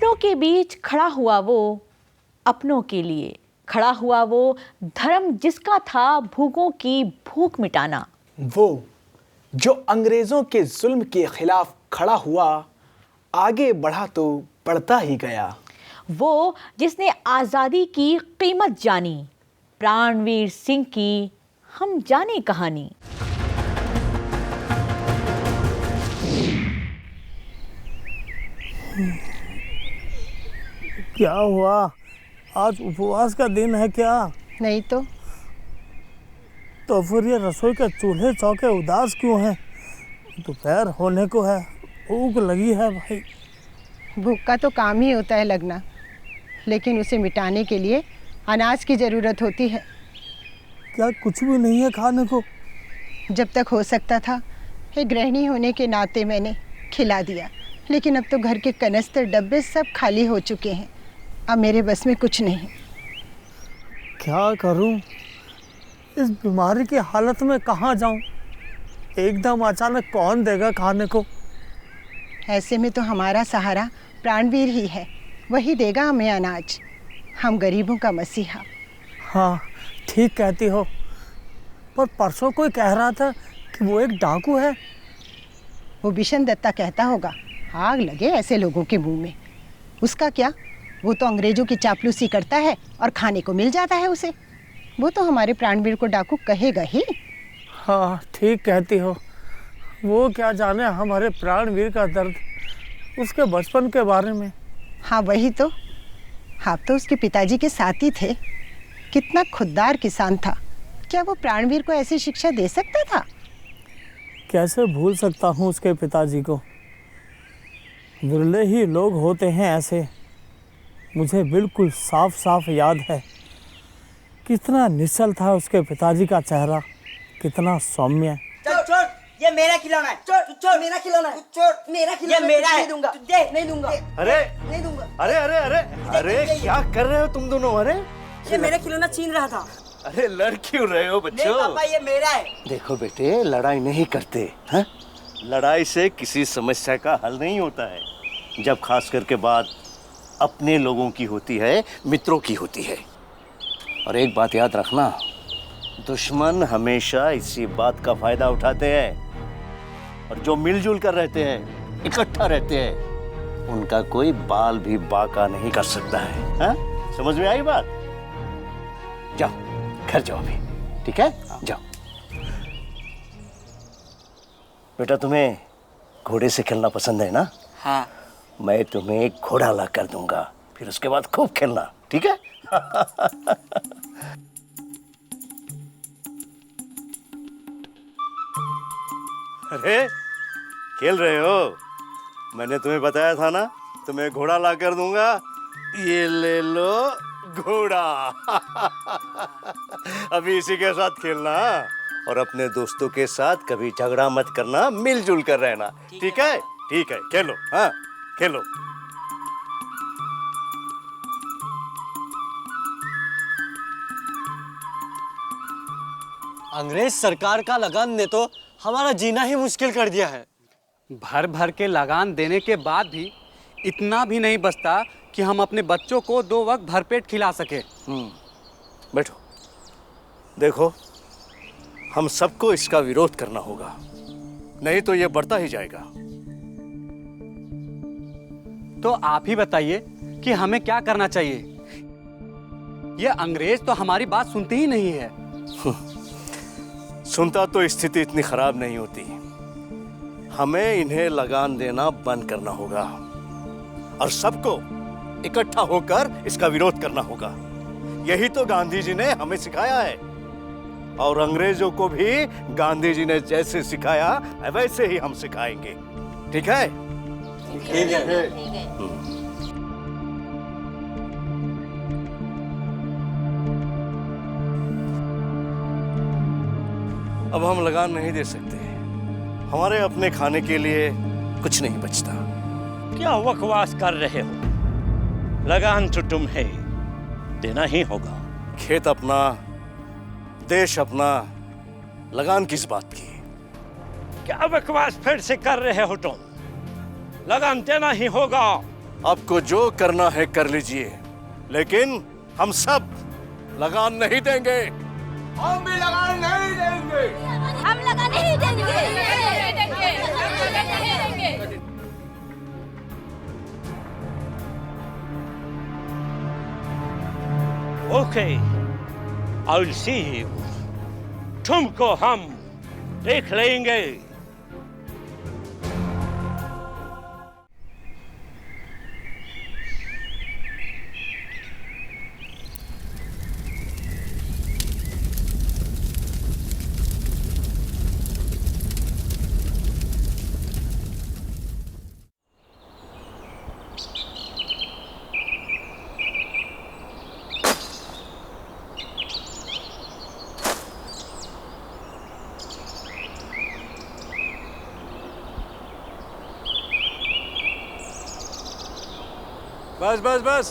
अपनों के बीच खड़ा हुआ वो, अपनों के लिए खड़ा हुआ वो, धर्म जिसका था भूखों की भूख मिटाना। वो जो अंग्रेजों के जुल्म के खिलाफ खड़ा हुआ, आगे बढ़ा तो बढ़ता ही गया। वो जिसने आज़ादी की कीमत जानी, प्राणवीर सिंह की हम जाने कहानी। क्या हुआ? आज उपवास का दिन है क्या? नहीं तो फिर ये रसोई के चूल्हे चौके उदास क्यों हैं? दोपहर होने को है, भूख लगी है भाई। भूख का तो काम ही होता है लगना, लेकिन उसे मिटाने के लिए अनाज की ज़रूरत होती है। क्या कुछ भी नहीं है खाने को? जब तक हो सकता था, एक गृहिणी होने के नाते मैंने खिला दिया, लेकिन अब तो घर के कनस्तर डब्बे सब खाली हो चुके हैं। अब मेरे बस में कुछ नहीं। क्या करूं? इस बीमारी की हालत में कहाँ जाऊं? एकदम अचानक कौन देगा खाने को? ऐसे में तो हमारा सहारा प्राणवीर ही है, वही देगा हमें अनाज, हम गरीबों का मसीहा। हाँ, ठीक कहती हो। पर परसों कोई कह रहा था कि वो एक डाकू है। वो बिशन दत्ता कहता होगा, आग लगे ऐसे लोगों के मुंह में। उसका क्या, वो तो अंग्रेजों की चापलूसी करता है और खाने को मिल जाता है उसे। वो तो हमारे प्राणवीर को डाकू कहेगा ही। हाँ, ठीक कहती हो। वो क्या जाने हमारे प्राणवीर का दर्द, उसके बचपन के बारे में। हाँ वही तो, आप तो उसके पिताजी के साथ ही थे। कितना खुददार किसान था, क्या वो प्राणवीर को ऐसी शिक्षा दे सकता था? कैसे भूल सकता हूँ उसके पिताजी को। विरले ही लोग होते हैं ऐसे। मुझे बिल्कुल साफ साफ याद है कितना निश्चल था उसके पिताजी का चेहरा, कितना सौम्य। छोड़, ये मेरा खिलौना है। छोड़, मेरा खिलौना है। छोड़, मेरा खिलौना, ये मेरा है। नहीं दूंगा, दे, नहीं दूंगा। अरे नहीं दूंगा। अरे अरे अरे अरे क्या कर रहे हो तुम दोनों? अरे ये मेरा खिलौना छीन रहा था। अरे लड़ क्यों रहे हो बच्चों? नहीं पापा, ये मेरा है। देखो बेटे, लड़ाई नहीं करते हैं? लड़ाई से किसी समस्या का हल नहीं होता है। जब खास करके बात अपने लोगों की होती है, मित्रों की होती है। और एक बात याद रखना, दुश्मन हमेशा इसी बात का फायदा उठाते हैं। और जो मिलजुल कर रहते हैं, इकट्ठा रहते हैं, उनका कोई बाल भी बाका नहीं कर सकता है। हाँ? समझ में आई बात? जाओ, घर जाओ अभी, ठीक है? जाओ। बेटा, तुम्हें घोड़े से खेलना पसंद है ना? हाँ। मैं तुम्हें एक घोड़ा ला कर दूंगा, फिर उसके बाद खूब खेलना, ठीक है? अरे खेल रहे हो? मैंने तुम्हें बताया था ना, तुम्हें घोड़ा ला कर दूंगा। ये ले लो घोड़ा। अभी इसी के साथ खेलना, और अपने दोस्तों के साथ कभी झगड़ा मत करना, मिलजुल कर रहना, ठीक है? ठीक है, खेलो। हाँ, खेलो। अंग्रेज सरकार का लगान ने तो हमारा जीना ही मुश्किल कर दिया है। भर भर के लगान देने के बाद भी इतना भी नहीं बचता कि हम अपने बच्चों को 2 वक्त भरपेट खिला सके। बैठो। देखो, हम सबको इसका विरोध करना होगा, नहीं तो ये बढ़ता ही जाएगा। तो आप ही बताइए कि हमें क्या करना चाहिए। ये अंग्रेज तो हमारी बात सुनते ही नहीं है। सुनता तो स्थिति इतनी खराब नहीं होती। हमें इन्हें लगान देना बंद करना होगा और सबको इकट्ठा होकर इसका विरोध करना होगा। यही तो गांधी जी ने हमें सिखाया है, और अंग्रेजों को भी गांधी जी ने जैसे सिखाया वैसे ही हम सिखाएंगे। ठीक है? ठीक है। अब हम लगान नहीं दे सकते, हमारे अपने खाने के लिए कुछ नहीं बचता। क्या बकवास कर रहे हो? लगान तो तुम्हें देना ही होगा। खेत अपना, देश अपना, लगान किस बात की? क्या बकवास फिर से कर रहे हो तुम? लगान देना ही होगा, आपको जो करना है कर लीजिए, लेकिन हम सब लगान नहीं देंगे। हम भी लगान नहीं देंगे। हम लगान नहीं देंगे। Okay, I will see you. तुमको हम देख लेंगे। बस बस बस,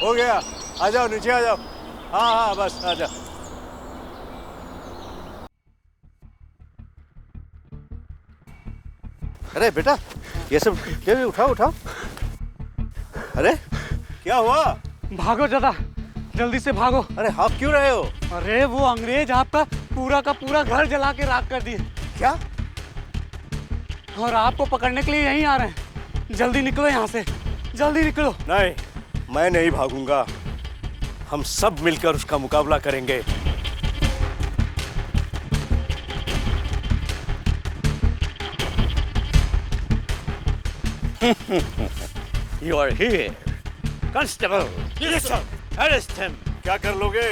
हो गया। आ जाओ, नीचे आ जाओ। हाँ हाँ, बस आ जाओ। अरे बेटा, ये सब ये भी उठाओ उठाओ। अरे क्या हुआ? भागो दादा, जल्दी से भागो। अरे हाँफ क्यों रहे हो? अरे वो अंग्रेज आपका पूरा का पूरा घर जला के राख कर दिए। क्या? और आपको पकड़ने के लिए यहीं आ रहे हैं। जल्दी निकलो यहाँ से, जल्दी निकलो। नहीं, मैं नहीं भागूंगा। हम सब मिलकर उसका मुकाबला करेंगे। You are here, Constable. Yes, sir. Arrest him. क्या कर लोगे?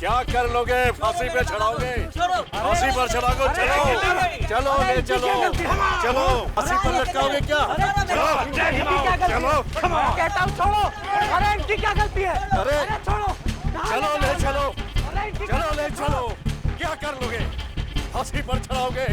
क्या कर लोगे? फांसी पे चढ़ाओगे? फांसी पर चढ़ाओगे? चलो चलो, ले चलो चलो, फांसी पर लटकाओगे क्या? चलो चलो, कहता हूँ छोड़ो। अरे इनकी क्या गलती है? अरे छोड़ो। चलो ले चलो, चलो ले चलो। क्या कर लोगे? फांसी पर चढ़ाओगे?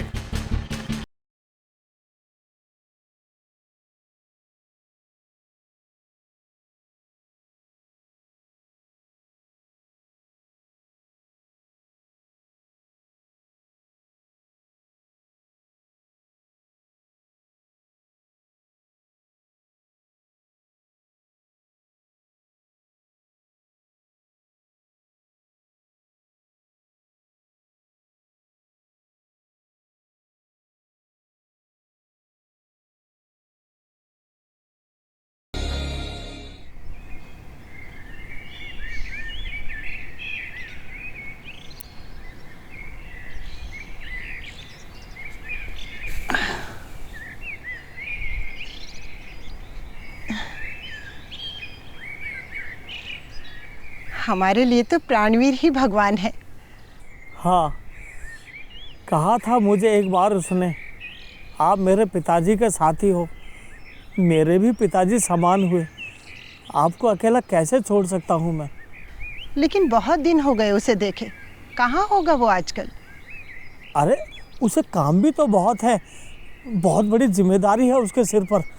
हमारे लिए तो प्राणवीर ही भगवान है। हाँ, कहा था मुझे एक बार उसने, आप मेरे पिताजी के साथी हो, मेरे भी पिताजी समान हुए, आपको अकेला कैसे छोड़ सकता हूँ मैं। लेकिन बहुत दिन हो गए उसे देखे, कहाँ होगा वो आजकल? अरे उसे काम भी तो बहुत है, बहुत बड़ी जिम्मेदारी है उसके सिर पर।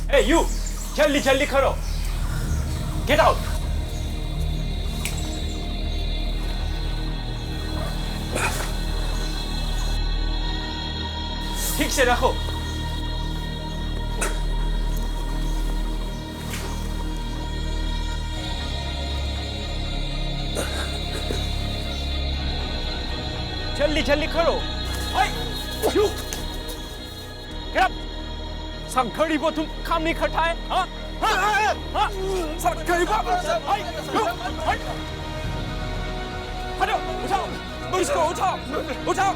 Hey, you! जल्दी जल्दी करो! Get out! ठीक से रखो। जल्दी जल्दी करो। Hey, you! Get up! साला गरीबों तुम काम नहीं करता है? हाँ? हाँ? साला गरीबों! हाय! हटो! उठाओ! मुझको उठाओ! उठाओ!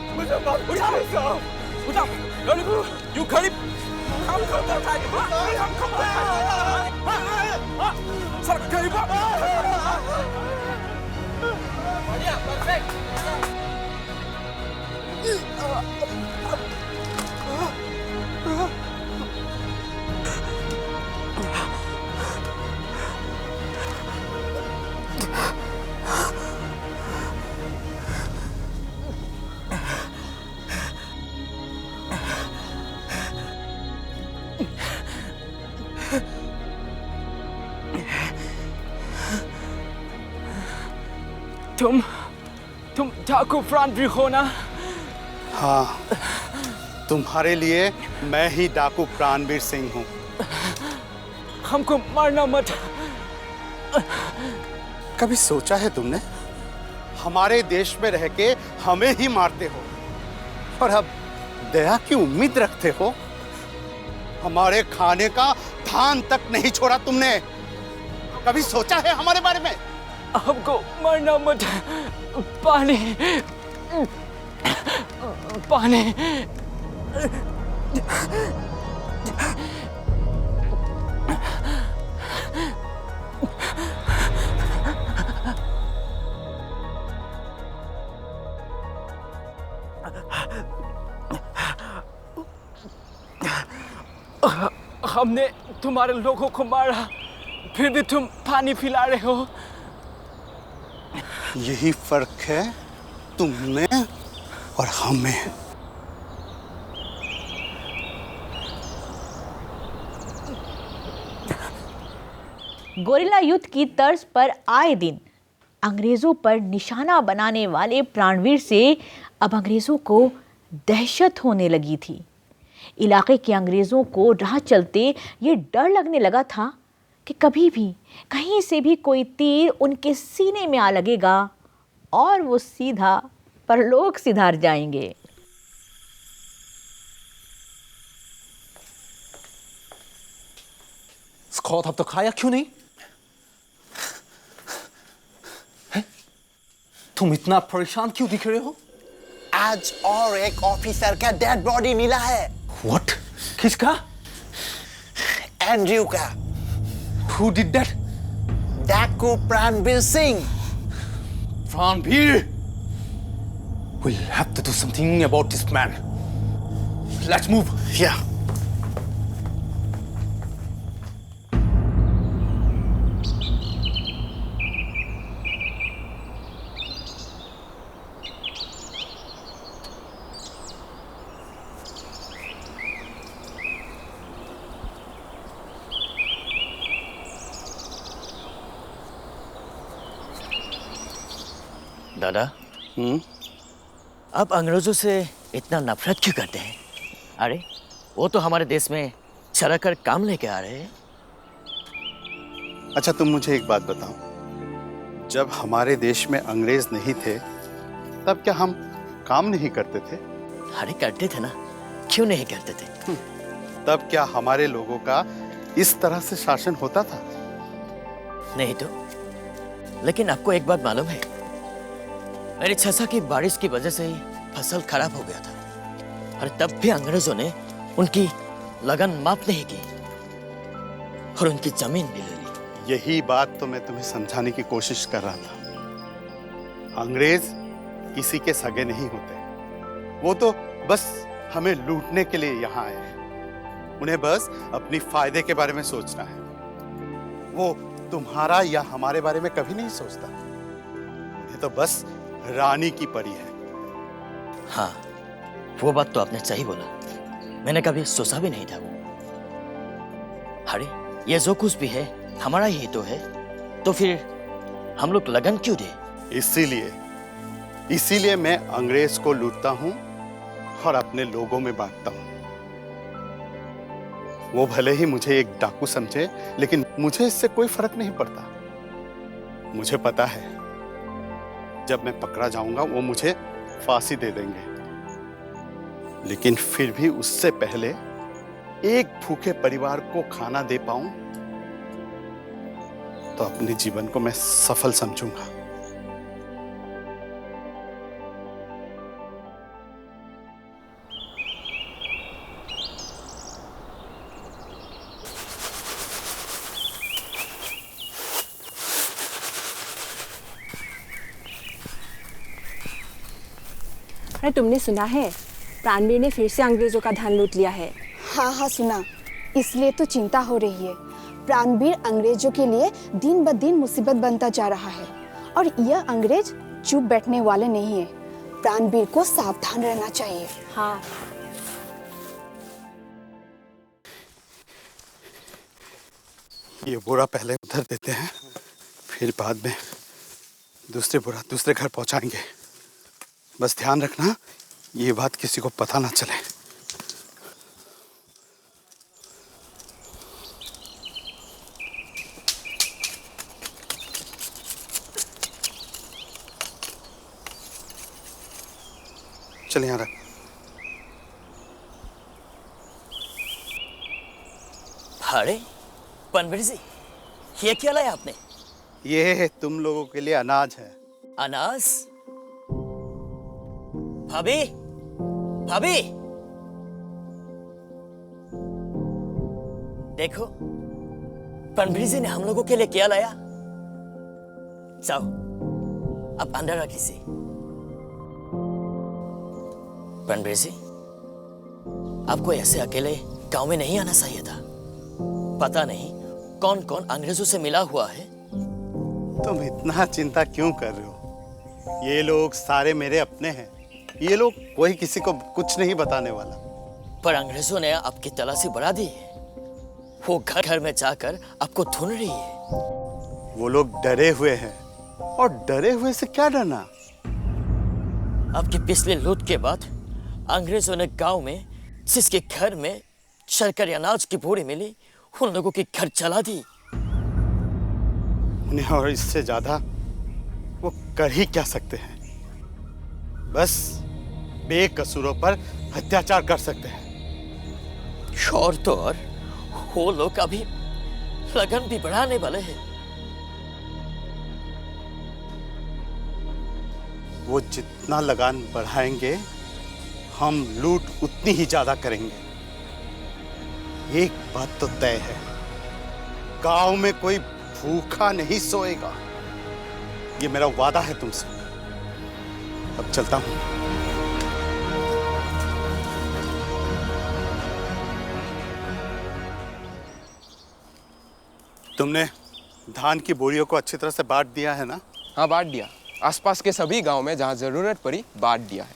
उठाओ! उठाओ! गरीब! यू गरीब! काम करता है? काम करता है? हाँ? साला गरीबों! बढ़िया, परफेक्ट! तुम ठाकुर प्राणवीर हो ना? हाँ, तुम्हारे लिए मैं ही डाकू प्राणवीर सिंह हूँ। हमको मारना मत। कभी सोचा है तुमने? हमारे देश में रह के हमें ही मारते हो और अब दया की उम्मीद रखते हो? हमारे खाने का धान तक नहीं छोड़ा तुमने। कभी सोचा है हमारे बारे में? हमको मारना मत। पानी पानी। हमने तुम्हारे लोगों को मारा, फिर भी तुम पानी पिला रहे हो। यही फर्क है तुम में और हम में। गोरिल्ला युद्ध की तर्ज पर आए दिन अंग्रेजों पर निशाना बनाने वाले प्राणवीर से अब अंग्रेजों को दहशत होने लगी थी। इलाके के अंग्रेजों को राह चलते ये डर लगने लगा था कि कभी भी कहीं से भी कोई तीर उनके सीने में आ लगेगा और वो सीधा परलोक सिधार जाएंगे। स्कॉट अब तो खाया क्यों नहीं? तुम इतना परेशान क्यों दिख रहे हो? आज और एक ऑफिसर का डेड बॉडी मिला है। What? किसका? एंड्रयू का। Who did that? डाकू Pranveer Singh. Pranveer! We'll have to do something about this man. Let's move. Yeah. दादा, अब अंग्रेजों से इतना नफरत क्यों करते हैं? अरे वो तो हमारे देश में चला कर काम लेके आ रहे हैं। अच्छा, तुम मुझे एक बात बताओ, जब हमारे देश में अंग्रेज नहीं थे तब क्या हम काम नहीं करते थे? अरे करते थे ना, क्यों नहीं करते थे? तब क्या हमारे लोगों का इस तरह से शासन होता था? नहीं तो। लेकिन आपको एक बात मालूम है, मेरी छसा की बारिश की वजह से ही फसल खराब हो गया था और तब भी अंग्रेजों ने उनकी लगन माफ नहीं की और उनकी जमीन भी ले ली। यही बात तो मैं तुम्हें समझाने की कोशिश कर रहा था। अंग्रेज किसी के सगे नहीं होते, वो तो बस हमें लूटने के लिए यहाँ आए हैं। उन्हें बस अपनी फायदे के बारे में सोचना है। वो तुम्हारा या हमारे बारे में कभी नहीं सोचता। उन्हें तो बस रानी की परी है। हाँ, वो बात तो आपने सही बोला, मैंने कभी सोचा भी नहीं था वो। अरे ये जो कुछ भी है हमारा ही तो है, तो फिर हम लोग लगन क्यों दे? इसीलिए मैं अंग्रेज को लूटता हूँ और अपने लोगों में बांटता हूँ। वो भले ही मुझे एक डाकू समझे, लेकिन मुझे इससे कोई फर्क नहीं पड़ता। मुझे पता है जब मैं पकड़ा जाऊंगा वो मुझे फांसी दे देंगे, लेकिन फिर भी उससे पहले एक भूखे परिवार को खाना दे पाऊं तो अपने जीवन को मैं सफल समझूंगा। अरे तुमने सुना है प्राणवीर ने फिर से अंग्रेजों का धन लूट लिया है। हाँ हाँ सुना, इसलिए तो चिंता हो रही है। प्राणवीर अंग्रेजों के लिए दिन ब दिन मुसीबत बनता जा रहा है और यह अंग्रेज चुप बैठने वाले नहीं है। प्राणवीर को सावधान रहना चाहिए। हाँ। ये बोरा पहले उधर देते हैं, फिर बाद में दूसरे बोरा दूसरे घर पहुंचाएंगे। बस ध्यान रखना ये बात किसी को पता ना चले। चल यहाँ रख। अरे पनवीर जी, ये क्या लाया आपने? ये तुम लोगों के लिए अनाज है। अनाज? भाभी, भाभी, देखो पनवीर जी ने हम लोगों के लिए क्या लाया। जाओ अब अंदर रखिए से। पनवीर जी, आपको ऐसे अकेले गांव में नहीं आना चाहिए था। पता नहीं कौन कौन अंग्रेजों से मिला हुआ है। तुम इतना चिंता क्यों कर रहे हो? ये लोग सारे मेरे अपने हैं। ये लोग कोई किसी को कुछ नहीं बताने वाला। पर अंग्रेजों ने आपकी तलाशी बढ़ा दी है। वो घर घर में जाकर आपको ढूंढ रही है। वो लोग डरे हुए हैं, और डरे हुए से क्या डरना? आपके पिछले लूट के बाद अंग्रेजों ने गांव में जिसके घर में शर्करे अनाज की बोरी मिली, उन लोगों के घर जला दी। उन्हें और इससे ज्यादा वो कर ही क्या सकते हैं? बस बेकसूरों पर अत्याचार कर सकते हैं। और तो और वो लोग अभी लगन भी बढ़ाने वाले हैं। वो जितना लगान बढ़ाएंगे, हम लूट उतनी ही ज्यादा करेंगे। एक बात तो तय है, गांव में कोई भूखा नहीं सोएगा। ये मेरा वादा है तुमसे। अब चलता हूं। तुमने धान की बोरियों को अच्छी तरह से बांट दिया है ना? हाँ बांट दिया। आसपास के सभी गांव में जहां जरूरत पड़ी बांट दिया है।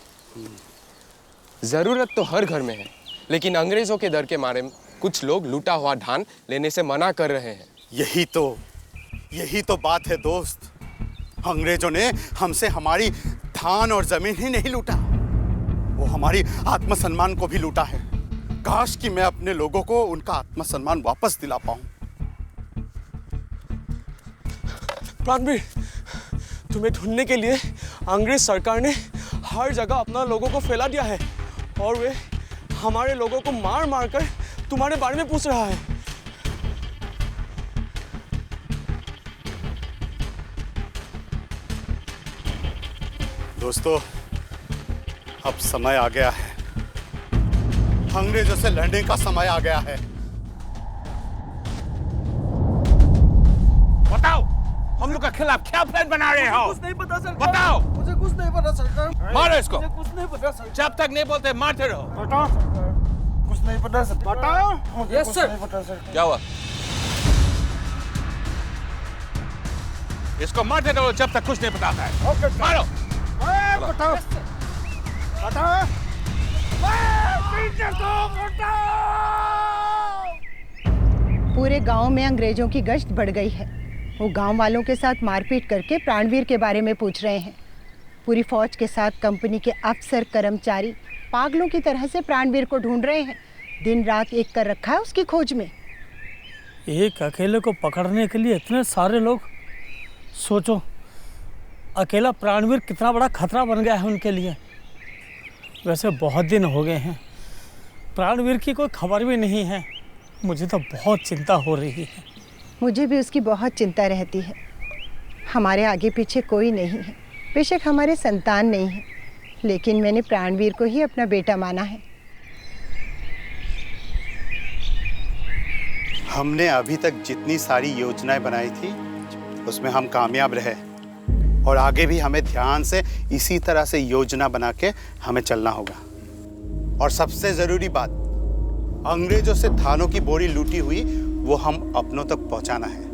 जरूरत तो हर घर में है, लेकिन अंग्रेजों के डर के मारे कुछ लोग लूटा हुआ धान लेने से मना कर रहे हैं। यही तो बात है दोस्त। अंग्रेजों ने हमसे हमारी धान और जमीन ही नहीं लूटा, वो हमारी आत्मसम्मान को भी लूटा है। काश कि मैं अपने लोगों को उनका आत्मसम्मान वापस दिला पाऊं। प्राणवीर, तुम्हें ढूंढने के लिए अंग्रेज सरकार ने हर जगह अपना लोगों को फैला दिया है और वे हमारे लोगों को मार मार कर तुम्हारे बारे में पूछ रहा है। दोस्तों, अब समय आ गया है। अंग्रेजों से लड़ने का समय आ गया है। बताओ, हम लोग के खिलाफ क्या प्लान बना रहे हो? कुछ नहीं पता सर। बताओ। मुझे कुछ नहीं पता सरकार। मारो इसको। मुझे कुछ नहीं पता सर। जब तक नहीं बोलते मारते रहो। बताओ सरकार। कुछ नहीं पता सर। बताओ। Yes sir. नहीं पता सर। क्या हुआ? इसको मारते रहो जब तक कुछ नहीं बताता है। ओके, मारो। बताओ। बताओ। पूरे गांव में अंग्रेजों की गश्त बढ़ गई है। वो गांव वालों के साथ मारपीट करके प्राणवीर के बारे में पूछ रहे हैं। पूरी फौज के साथ कंपनी के अफसर कर्मचारी पागलों की तरह से प्राणवीर को ढूंढ रहे हैं। दिन रात एक कर रखा है उसकी खोज में। एक अकेले को पकड़ने के लिए इतने सारे लोग। सोचो, अकेला प्राणवीर कितना बड़ा खतरा बन गया है उनके लिए। वैसे बहुत दिन हो गए हैं प्राणवीर की कोई खबर भी नहीं है। मुझे तो बहुत चिंता हो रही है। मुझे भी उसकी बहुत चिंता रहती है। हमारे आगे पीछे कोई नहीं है, बेशक हमारे संतान नहीं है, लेकिन मैंने प्राणवीर को ही अपना बेटा माना है। हमने अभी तक जितनी सारी योजनाएं बनाई थी उसमें हम कामयाब रहे, और आगे भी हमें ध्यान से इसी तरह से योजना बना के हमें चलना होगा। और सबसे जरूरी बात, अंग्रेजों से धानों की बोरी लूटी हुई वो हम अपनों तक पहुंचाना है।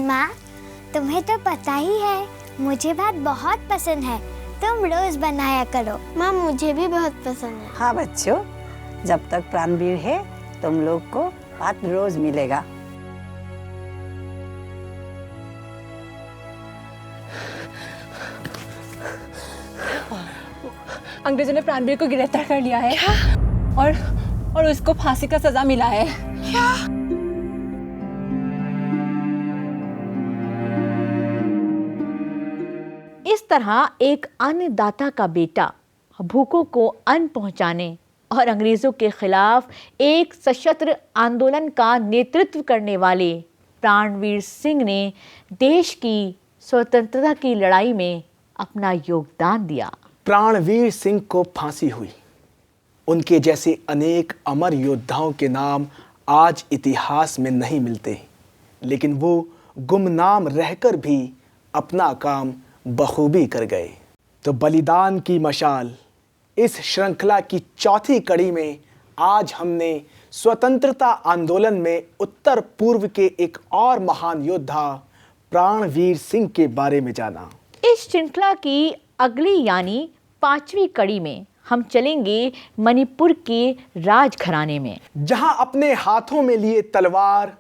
माँ, तुम्हें तो पता ही है मुझे भात बहुत पसंद है, तुम रोज बनाया करो। माँ मुझे भी बहुत पसंद है। हाँ बच्चों, जब तक प्राणवीर है तुम लोग को भात रोज मिलेगा। अंग्रेजों ने प्राणवीर को गिरफ्तार कर लिया है। और उसको फांसी का सजा मिला है। क्या? इस तरह एक अन्नदाता का बेटा भूखों को अन्न पहुंचाने और अंग्रेजों के खिलाफ एक सशस्त्र आंदोलन का नेतृत्व करने वाले प्राणवीर सिंह ने देश की स्वतंत्रता की लड़ाई में अपना योगदान दिया। प्राणवीर सिंह को फांसी हुई। उनके जैसे अनेक अमर योद्धाओं के नाम आज इतिहास में नहीं मिलते, लेकिन वो गुमनाम रहकर भी अपना काम बखूबी कर गए। तो बलिदान की मशाल इस श्रृंखला की चौथी कड़ी में आज हमने स्वतंत्रता आंदोलन में उत्तर पूर्व के एक और महान योद्धा प्राणवीर सिंह के बारे में जाना। इस श्रृंखला की अगली यानी 5वीं कड़ी में हम चलेंगे मणिपुर के राजघराने में, जहां अपने हाथों में लिए तलवार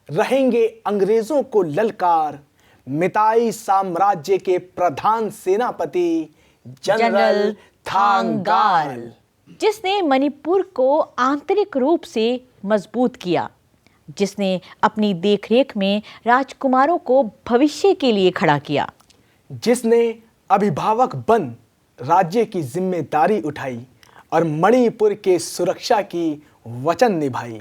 रहेंगे अंग्रेजों को ललकार मिताई साम्राज्य के प्रधान सेनापति जनरल थांगाल, जिसने मणिपुर को आंतरिक रूप से मजबूत किया, जिसने अपनी देखरेख में राजकुमारों को भविष्य के लिए खड़ा किया, जिसने अभिभावक बन राज्य की जिम्मेदारी उठाई और मणिपुर के सुरक्षा की वचन निभाई।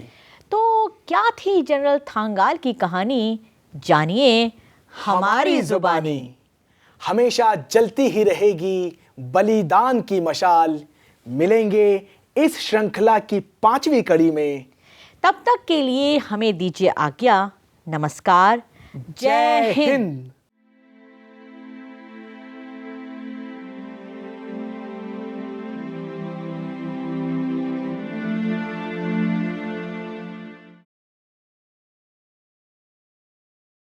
तो क्या थी जनरल थांगाल की कहानी? जानिए हमारी जुबानी। हमेशा जलती ही रहेगी बलिदान की मशाल। मिलेंगे इस श्रृंखला की 5वीं कड़ी में। तब तक के लिए हमें दीजिए आज्ञा। नमस्कार। जय हिंद।